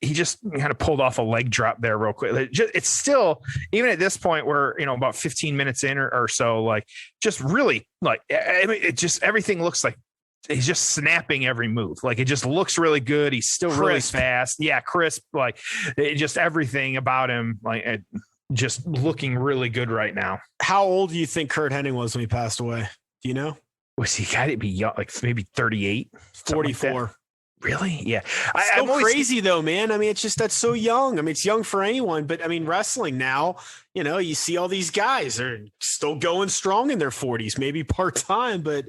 S3: he just kind of pulled off a leg drop there real quick. It's still, even at this point, we're about 15 minutes in or so, just really I mean, it just everything looks like he's just snapping every move. It just looks really good. He's still really fast. Yeah, crisp. Just everything about him, just looking really good right now.
S2: How old do you think Kurt Hennig was when he passed away? Do you know?
S3: Was he got to be young, maybe 38,
S2: 44?
S3: Like really? Yeah.
S2: I'm crazy though, man. I mean, it's just that's so young. I mean, it's young for anyone, but I mean, wrestling now, you see all these guys are still going strong in their 40s, maybe part time, but.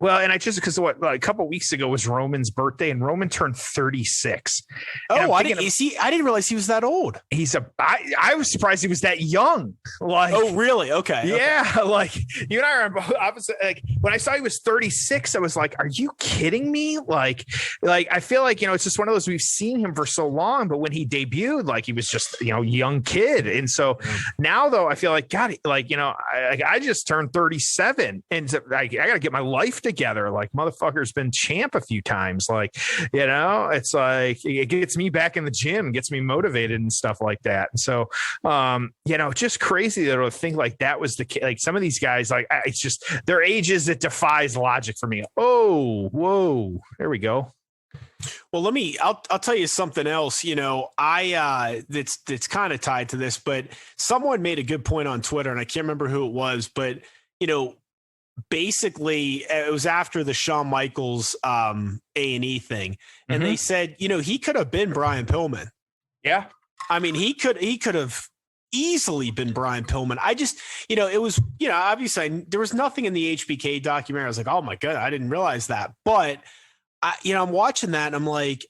S3: Well, and because a couple of weeks ago was Roman's birthday, and Roman turned 36.
S2: Oh, I didn't realize he was that old.
S3: I was surprised he was that young.
S2: Oh, really? Okay.
S3: Yeah. Okay. You and I are opposite. When I saw he was 36, I was like, "Are you kidding me?" I feel it's just one of those we've seen him for so long, but when he debuted, he was just young kid, and so now though I feel like God, I just turned 37, and I got to get my life together. Motherfucker's been champ a few times. It's it gets me back in the gym, gets me motivated and stuff like that. And so, just crazy to think that was the case. Some of these guys, it's just their ages, it defies logic for me. Oh, whoa, there we go.
S2: Well, I'll tell you something else, that's kind of tied to this, but someone made a good point on Twitter and I can't remember who it was, but basically it was after the Shawn Michaels A&E thing. And they said, he could have been Brian Pillman.
S3: Yeah.
S2: I mean, he could have easily been Brian Pillman. I just, it was, obviously there was nothing in the HBK documentary. I was like, oh my God, I didn't realize that. But I'm watching that and I'm like,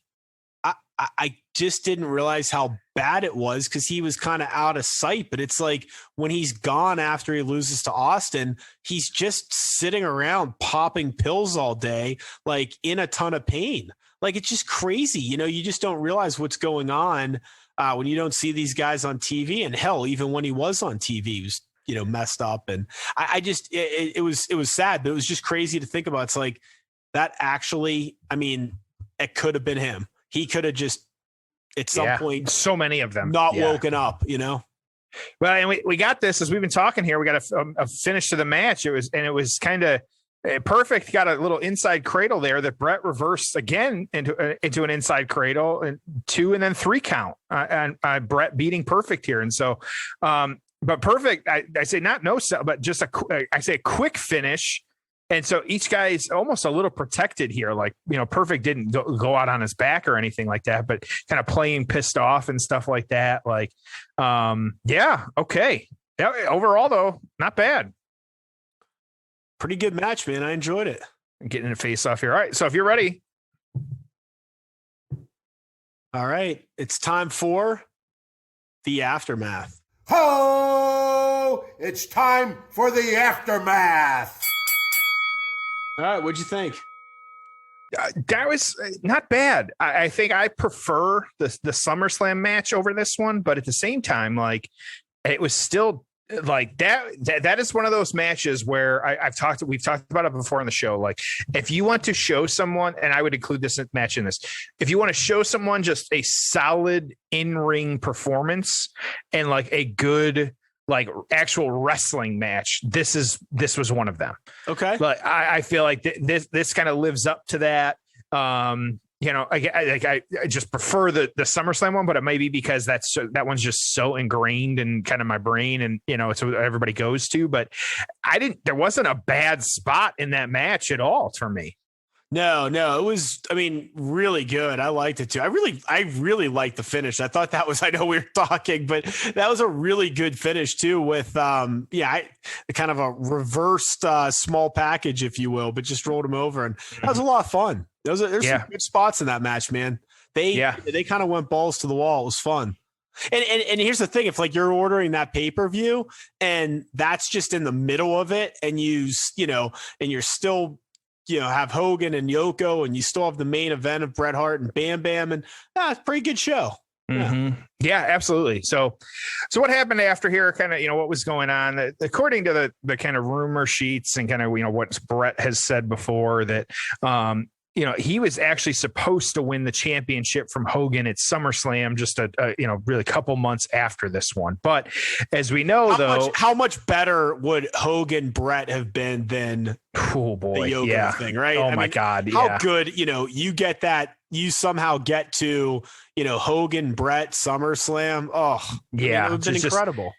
S2: I just didn't realize how bad it was because he was kind of out of sight. But it's when he's gone after he loses to Austin, he's just sitting around popping pills all day, in a ton of pain. It's just crazy. You just don't realize what's going on when you don't see these guys on TV. And hell, even when he was on TV, he was, messed up. And I just, it was sad, but it was just crazy to think about. It's that actually, I mean, it could have been him. He could have just at some point,
S3: so many of them
S2: not woken up, Well,
S3: and we got this as we've been talking here. We got a finish to the match. It was kind of Perfect. Got a little inside cradle there that Bret reversed again into an inside cradle and 2 and then 3 count. And Bret beating Perfect here, and so, but Perfect. I say not no sell, but just a quick finish. And so each guy's almost a little protected here. Perfect didn't go out on his back or anything like that, but kind of playing pissed off and stuff like that. Yeah. Okay. Yeah, overall though, not bad.
S2: Pretty good match, man. I enjoyed it.
S3: Getting a face off here. All right. So if you're ready,
S2: All right. It's time for the aftermath.
S4: Ho! It's time for the aftermath.
S2: All right. What'd you think?
S3: That was not bad. I think I prefer the SummerSlam match over this one, but at the same time, like, it was still like that is one of those matches where we've talked about it before on the show. Like, if you want to show someone, and I would include this match in this, if you want to show someone just a solid in-ring performance and like a good, like, actual wrestling match, this was one of them. Okay. But I feel like this kind of lives up to that. I just prefer the SummerSlam one, but it may be because that one's just so ingrained in kind of my brain, and it's what everybody goes to. But there wasn't a bad spot in that match at all for me.
S2: No, it was, really good. I liked it too. I really liked the finish. I thought that was, I know we were talking, but that was a really good finish too with, kind of a reversed small package, if you will, but just rolled him over. And that was a lot of fun. There's some good spots in that match, man. They kind of went balls to the wall. It was fun. And here's the thing. If like you're ordering that pay-per-view and that's just in the middle of it and and you're still, have Hogan and Yoko, and you still have the main event of Bret Hart and Bam Bam, and it's a pretty good show.
S3: Mm-hmm. Yeah, absolutely. So what happened after here? Kind of, what was going on? According to the kind of rumor sheets and kind of, what Bret has said before, that he was actually supposed to win the championship from Hogan at SummerSlam just really a couple months after this one. But as we know,
S2: how much better would Hogan Bret have been than the Yoko thing, right?
S3: Oh my God.
S2: How good, you get that, you somehow get to, Hogan Bret SummerSlam. Oh, it would have been incredible.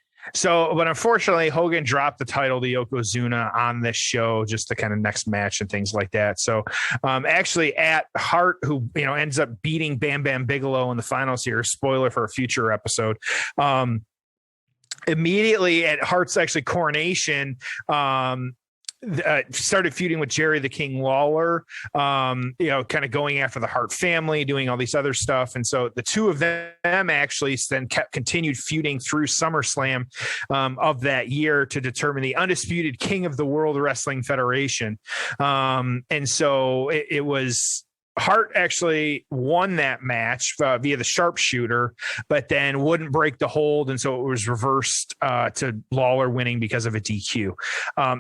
S3: But unfortunately, Hogan dropped the title to Yokozuna on this show, just the kind of next match and things like that. So actually at Hart, who, ends up beating Bam Bam Bigelow in the finals here, spoiler for a future episode, immediately at Hart's actually coronation, started feuding with Jerry the King Lawler, kind of going after the Hart family, doing all these other stuff. And so the two of them actually then continued feuding through SummerSlam of that year to determine the undisputed king of the World Wrestling Federation. And so it was Hart actually won that match via the sharpshooter, but then wouldn't break the hold. And so it was reversed to Lawler winning because of a DQ.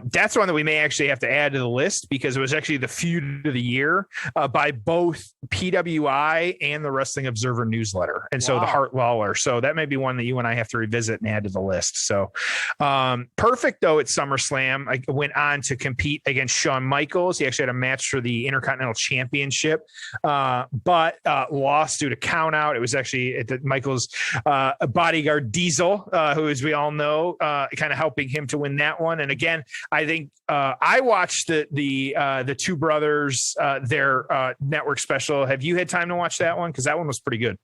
S3: That's one that we may actually have to add to the list because it was actually the feud of the year by both PWI and the Wrestling Observer newsletter. And so the Hart Lawler. So that may be one that you and I have to revisit and add to the list. So Perfect, though, at SummerSlam, I went on to compete against Shawn Michaels. He actually had a match for the Intercontinental Championship, but lost due to count out. It was actually Michaels' bodyguard Diesel, who, as we all know, kind of helping him to win that one. And again, I think I watched the Two Brothers, their network special. Have you had time to watch that one? Because that one was pretty good.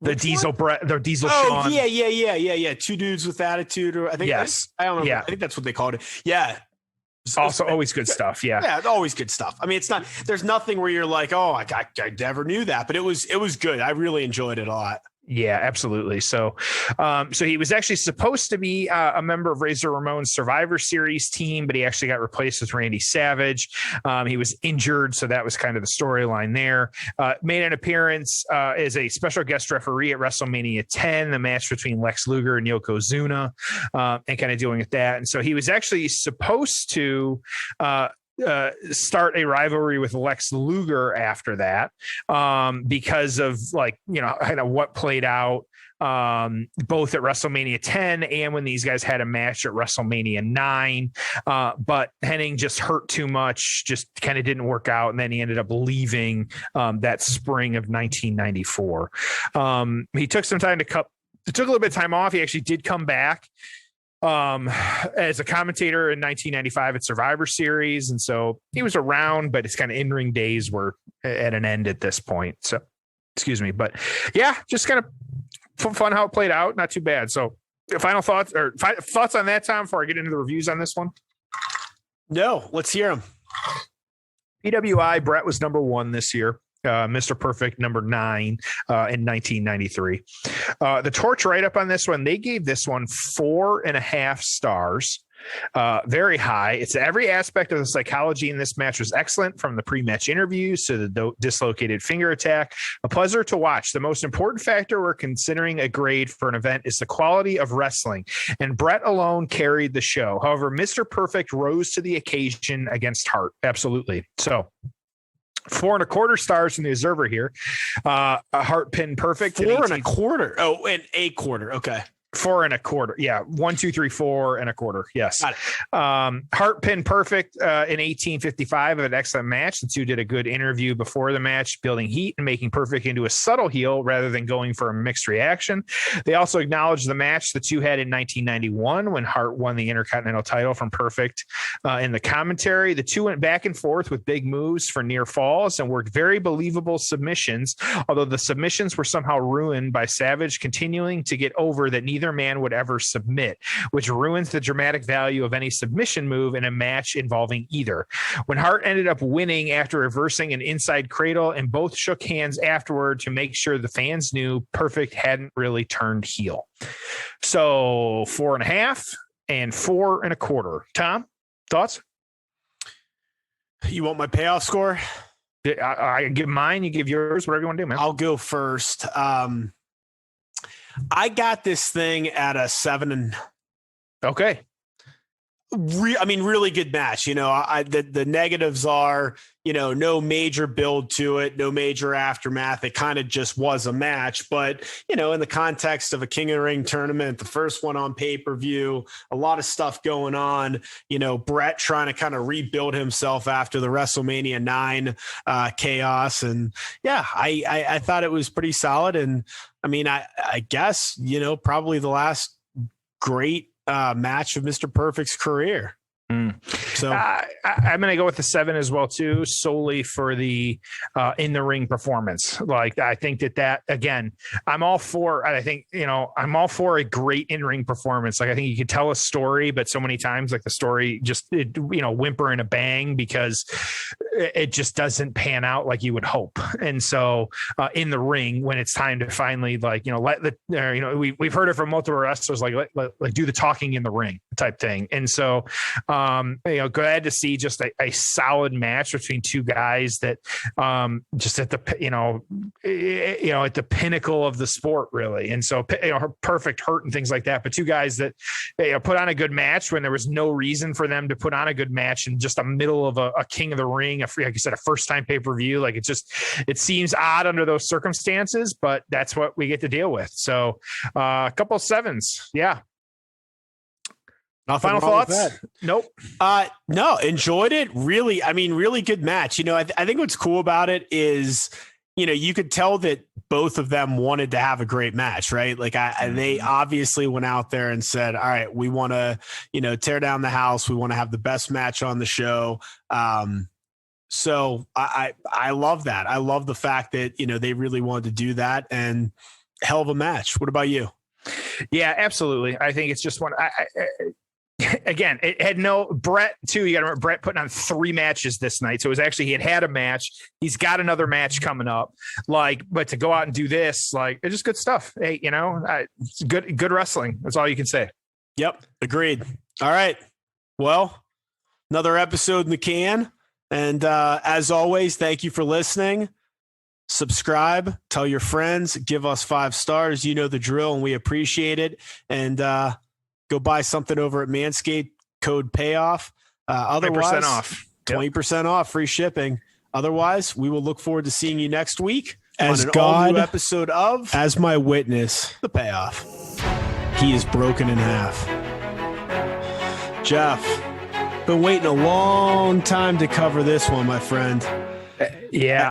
S3: The Diesel Bret, the Diesel Shawn.
S2: Yeah. Two dudes with attitude, or I think.
S3: Yes.
S2: I don't know. Yeah. I think that's what they called it. Yeah.
S3: Also, always good stuff. Yeah,
S2: always good stuff. I mean, it's not. There's nothing where you're like, oh, I never knew that, but it was good. I really enjoyed it a lot.
S3: Yeah, absolutely. So he was actually supposed to be a member of Razor Ramon's Survivor Series team, but he actually got replaced with Randy Savage. He was injured, so that was kind of the storyline there. Made an appearance as a special guest referee at WrestleMania 10, the match between Lex Luger and Yokozuna, and kind of dealing with that. And so he was actually supposed to start a rivalry with Lex Luger after that, because of kind of what played out both at WrestleMania 10 and when these guys had a match at WrestleMania 9. But Hennig just hurt too much, just kind of didn't work out. And then he ended up leaving that spring of 1994. He took some time took a little bit of time off. He actually did come back as a commentator in 1995 at Survivor Series. And so he was around, but his kind of in-ring days were at an end at this point. So, excuse me, but yeah, just kind of fun how it played out. Not too bad. So final thoughts on that, Tom, before I get into the reviews on this one?
S2: No, let's hear them.
S3: PWI, Bret was number 1 this year. Mr. Perfect number 9 in 1993. The Torch write-up on this one, they gave this one 4.5 stars. Very high. It's every aspect of the psychology in this match was excellent, from the pre-match interviews to the dislocated finger attack. A pleasure to watch. The most important factor we're considering a grade for an event is the quality of wrestling, and Bret alone carried the show. However, Mr. Perfect rose to the occasion against Hart. Absolutely. So 4.25 stars from the Observer here. A Hart pin perfect.
S2: 4.25. Oh, and a quarter. Okay.
S3: 4.25. Yeah. 1, 2, 3, 4.25. Yes. Hart pin perfect in 1855 of an excellent match. The two did a good interview before the match, building heat and making Perfect into a subtle heel rather than going for a mixed reaction. They also acknowledged the match the two had in 1991 when Hart won the Intercontinental title from Perfect. In the commentary, the two went back and forth with big moves for near falls and worked very believable submissions, although the submissions were somehow ruined by Savage continuing to get over that neither man would ever submit, which ruins the dramatic value of any submission move in a match involving either. When Hart ended up winning after reversing an inside cradle, and both shook hands afterward to make sure the fans knew Perfect hadn't really turned heel. So 4.5 and 4.25. Tom, thoughts?
S2: You want my payoff score?
S3: I give mine, you give yours, whatever you want to do, man.
S2: I'll go first. I got this thing at a 7.
S3: Okay.
S2: Really good match. The negatives are, no major build to it, no major aftermath. It kind of just was a match. But, in the context of a King of the Ring tournament, the first one on pay-per-view, a lot of stuff going on, Bret trying to kind of rebuild himself after the WrestleMania 9 chaos. And yeah, I thought it was pretty solid. And I guess, probably the last great match of Mr. Perfect's career. So
S3: I'm going to go with the 7 as well too, solely for the in the ring performance. Like, I think that again, I'm all for. I think I'm all for a great in ring performance. Like, I think you could tell a story, but so many times, like, the story just whimper and a bang because it just doesn't pan out like you would hope. And so in the ring, when it's time to finally let the we've heard it from multiple wrestlers, like do the talking in the ring type thing. And so glad to see just a solid match between two guys that just at the at the pinnacle of the sport, really. And so Perfect, Hurt, and things like that, but two guys that put on a good match when there was no reason for them to put on a good match in just the middle of a King of the Ring, like you said, a first time pay-per-view. Like, it seems odd under those circumstances, but that's what we get to deal with. So a couple of 7s. Yeah.
S2: Nothing
S3: Final thoughts? Nope.
S2: No, enjoyed it. Really, really good match. I think what's cool about it is, you could tell that both of them wanted to have a great match, right? Like, they obviously went out there and said, all right, we want to, tear down the house. We want to have the best match on the show. So I love that. I love the fact that, they really wanted to do that, and hell of a match. What about you?
S3: Yeah, absolutely. I think it's just one. Again, it had no Bret too. You got to remember Bret putting on 3 matches this night. So it was actually, he had a match. He's got another match coming up. But to go out and do this, it's just good stuff. Hey, it's good wrestling. That's all you can say.
S2: Yep. Agreed. All right. Well, another episode in the can. And as always, thank you for listening. Subscribe, tell your friends, give us 5 stars. You know the drill, and we appreciate it. And, go buy something over at Manscaped, code PAYOFF. Otherwise,
S3: 20% off.
S2: 20% off, free shipping. Otherwise, we will look forward to seeing you next week
S1: as
S2: on an
S1: God,
S2: all-new episode of
S1: as my witness,
S2: The Payoff.
S1: he is broken in half.
S2: Jeff, been waiting a long time to cover this one, my friend.
S3: Yeah.